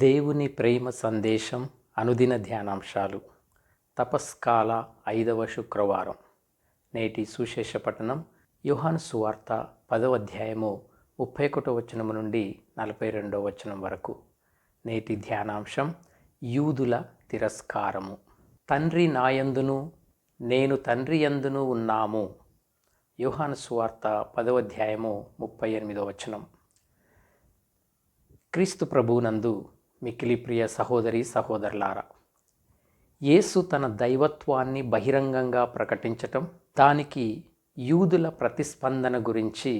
దేవుని ప్రేమ సందేశం అనుదిన ధ్యానాంశాలు తపస్కాల 5వ శుక్రవారం. నేటి సుశేష పఠనం యోహాను సువార్త 10వ అధ్యాయము 31వ వచనం నుండి 42వ వచనం వరకు. నేటి ధ్యానాంశం యూదుల తిరస్కారము. తండ్రి నాయందును నేను తండ్రి యందును ఉన్నాము. యోహాను సువార్త 10వ అధ్యాయము 38వ వచనం. క్రీస్తు ప్రభువునందు మిక్కిలి ప్రియ సహోదరి సహోదరులారా, యేసు తన దైవత్వాన్ని బహిరంగంగా ప్రకటించటం, దానికి యూదుల ప్రతిస్పందన గురించి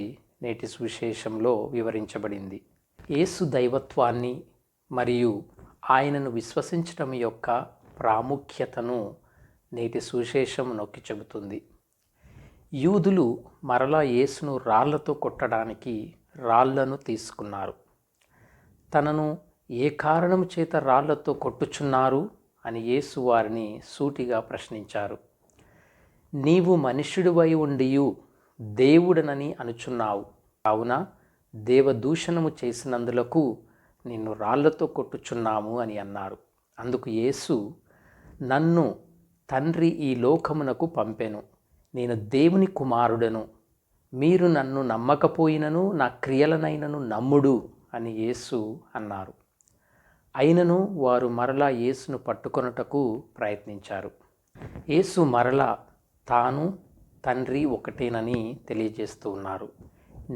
నేటి సువిశేషంలో వివరించబడింది. యేసు దైవత్వాన్ని మరియు ఆయనను విశ్వసించటం యొక్క ప్రాముఖ్యతను నేటి సువిశేషం నొక్కి చెబుతుంది. యూదులు మరలా యేసును రాళ్లతో కొట్టడానికి రాళ్లను తీసుకున్నారు. తనను ఏ కారణం చేత రాళ్లతో కొట్టుచున్నారు అని యేసు వారిని సూటిగా ప్రశ్నించారు. నీవు మనుష్యుడివై ఉండియు దేవుడనని అనుచున్నావు, కావున దేవదూషణము చేసినందులకు నిన్ను రాళ్లతో కొట్టుచున్నాము అని అన్నారు. అందుకు యేసు, నన్ను తండ్రి ఈ లోకమునకు పంపెను, నేను దేవుని కుమారుడను, మీరు నన్ను నమ్మకపోయినను నా క్రియలనైనను నమ్ముడు అని యేసు అన్నారు. అయినను వారు మరలా యేసును పట్టుకొనుటకు ప్రయత్నించారు. యేసు మరలా తాను తండ్రి ఒకటేనని తెలియజేస్తూ ఉన్నారు.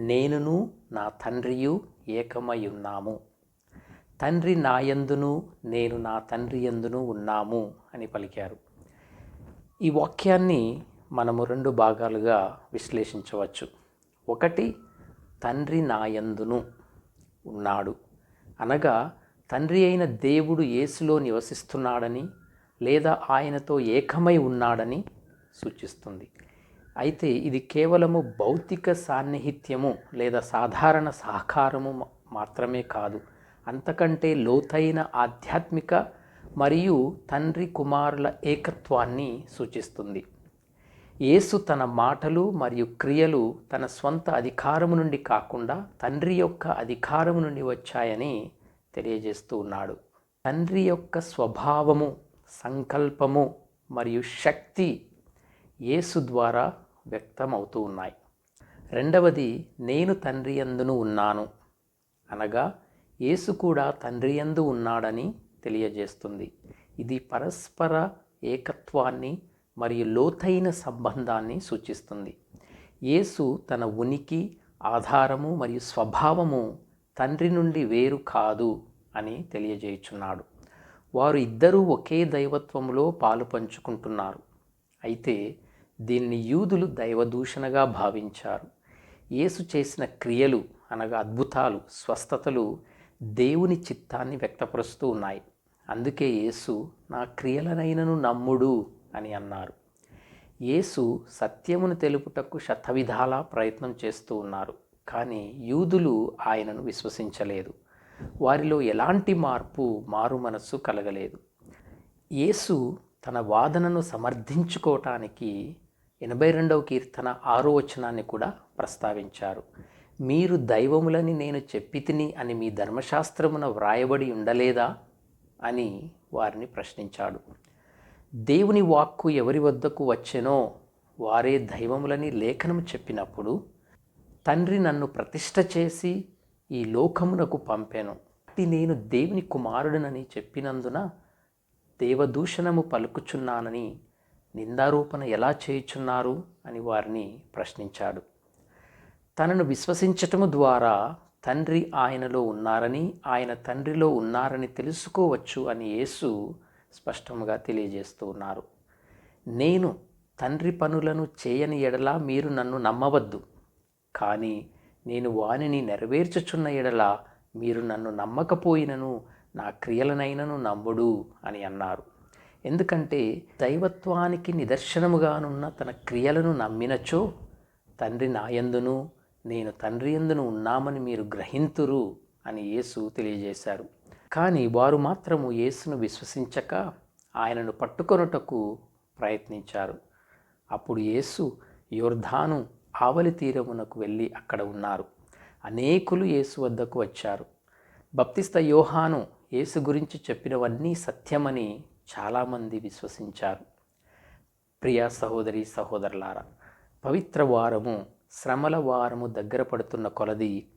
నేనును నా తండ్రియు ఏకమై ఉన్నాము, తండ్రి నాయందును నేను నా తండ్రి యందును ఉన్నాము అని పలికారు. ఈ వాక్యాన్ని మనము 2 భాగాలుగా విశ్లేషించవచ్చు. ఒకటి, తండ్రి నాయందును ఉన్నాడు అనగా తండ్రి అయిన దేవుడు యేసులో నివసిస్తున్నాడని లేదా ఆయనతో ఏకమై ఉన్నాడని సూచిస్తుంది. అయితే ఇది కేవలము భౌతిక సాన్నిహిత్యము లేదా సాధారణ సహకారము మాత్రమే కాదు, అంతకంటే లోతైన ఆధ్యాత్మిక మరియు తండ్రి కుమారుల ఏకత్వాన్ని సూచిస్తుంది. యేసు తన మాటలు మరియు క్రియలు తన స్వంత అధికారము నుండి కాకుండా తండ్రి యొక్క అధికారము నుండి వచ్చాయని తెలియజేస్తూ ఉన్నాడు. తండ్రి యొక్క స్వభావము, సంకల్పము మరియు శక్తి యేసు ద్వారా వ్యక్తమవుతూ ఉన్నాయి. రెండవది, నేను తండ్రి యందును ఉన్నాను అనగా యేసు కూడా తండ్రి యందు ఉన్నాడని తెలియజేస్తుంది. ఇది పరస్పర ఏకత్వాన్ని మరియు లోతైన సంబంధాన్ని సూచిస్తుంది. యేసు తన ఉనికి, ఆధారము మరియు స్వభావము తండ్రి నుండి వేరు కాదు అని తెలియజేయుచున్నాడు. వారు ఇద్దరూ ఒకే దైవత్వములో పాలు పంచుకుంటున్నారు. అయితే దీన్ని యూదులు దైవదూషణగా భావించారు. యేసు చేసిన క్రియలు అనగా అద్భుతాలు, స్వస్థతలు దేవుని చిత్తాన్ని వ్యక్తపరుస్తూ ఉన్నాయి. అందుకే యేసు నా క్రియలనైనను నమ్ముడు అని అన్నారు. యేసు సత్యమును తెలుపుటకు శతవిధాలా ప్రయత్నం చేస్తూ ఉన్నారు. కానీ యూదులు ఆయనను విశ్వసించలేదు. వారిలో ఎలాంటి మారు మనస్సు కలగలేదు. యేసు తన వాదనను సమర్థించుకోవటానికి 82వ కీర్తన 6వ వచనాన్ని కూడా ప్రస్తావించారు. మీరు దైవములని నేను చెప్పితిని అని మీ ధర్మశాస్త్రమున వ్రాయబడి ఉండలేదా అని వారిని ప్రశ్నించాడు. దేవుని వాక్కు ఎవరి వద్దకు వచ్చెనో వారే దైవములని లేఖనం చెప్పినప్పుడు, తండ్రి నన్ను ప్రతిష్ఠ చేసి ఈ లోకమునకు పంపెను, నేను దేవుని కుమారుడనని చెప్పినందున దేవదూషణము పలుకుచున్నానని నిందారోపణ ఎలా చేయుచున్నారు అని వారిని ప్రశ్నించాడు. తనను విశ్వసించటము ద్వారా తండ్రి ఆయనలో ఉన్నారని, ఆయన తండ్రిలో ఉన్నారని తెలుసుకోవచ్చు అని యేసు స్పష్టంగా తెలియజేస్తూ ఉన్నారు. నేను తండ్రి పనులను చేయని ఎడల మీరు నన్ను నమ్మవద్దు, కానీ నేను వానిని నెరవేర్చుచున్న ఎడల మీరు నన్ను నమ్మకపోయినను నా క్రియలనైనను నమ్ముడు అని అన్నారు. ఎందుకంటే దైవత్వానికి నిదర్శనముగానున్న తన క్రియలను నమ్మినచో తండ్రి నాయందును నేను తండ్రి యందును ఉన్నామని మీరు గ్రహింతురు అని యేసు తెలియజేశారు. కానీ వారు మాత్రము యేసును విశ్వసించక ఆయనను పట్టుకొనుటకు ప్రయత్నించారు. అప్పుడు యేసు యొర్దాను ఆవలి తీరమునకు వెళ్ళి అక్కడ ఉన్నారు. అనేకులు యేసు వద్దకు వచ్చారు. బప్తిస్త యోహాను యేసు గురించి చెప్పినవన్నీ సత్యమని చాలామంది విశ్వసించారు. ప్రియ సహోదరి సహోదరులారా, పవిత్ర వారము, శ్రమల వారము దగ్గర పడుతున్న కొలది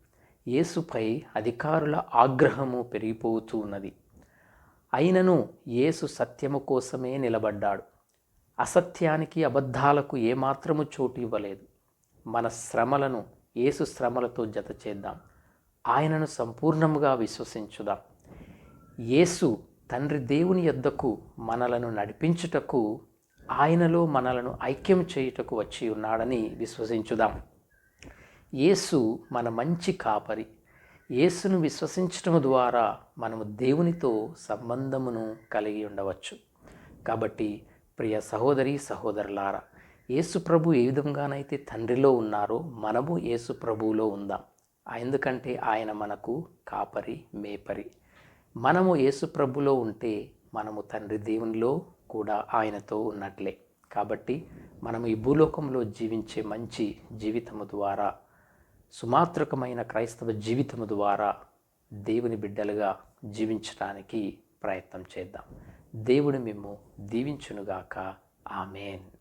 యేసుపై అధికారుల ఆగ్రహము పెరిగిపోతూ ఉన్నది. అయినను యేసు సత్యము కోసమే నిలబడ్డాడు. అసత్యానికి, అబద్ధాలకు ఏమాత్రము చోటు ఇవ్వలేదు. మన శ్రమలను యేసు శ్రమలతో జత చేద్దాం. ఆయనను సంపూర్ణముగా విశ్వసించుదాం. యేసు తండ్రి దేవుని యొద్దకు మనలను నడిపించుటకు, ఆయనలో మనలను ఐక్యం చేయుటకు వచ్చి ఉన్నాడని విశ్వసించుదాం. యేసు మన మంచి కాపరి. యేసును విశ్వసించటం ద్వారా మనము దేవునితో సంబంధమును కలిగి ఉండవచ్చు. కాబట్టి ప్రియ సహోదరి సహోదరులారా, యేసు ప్రభు ఏ విధంగానైతే తండ్రిలో ఉన్నారో మనము యేసు ప్రభువులో ఉందాం. ఎందుకంటే ఆయన మనకు కాపరి, మేపరి. మనము యేసు ప్రభులో ఉంటే మనము తండ్రి దేవునిలో కూడా ఆయనతో ఉన్నట్లే. కాబట్టి మనము ఈ భూలోకంలో జీవించే మంచి జీవితము ద్వారా, సుమాత్రకమైన క్రైస్తవ జీవితము ద్వారా దేవుని బిడ్డలుగా జీవించడానికి ప్రయత్నం చేద్దాం. దేవుడు మిమ్ము దీవించునుగాక. ఆమేన్.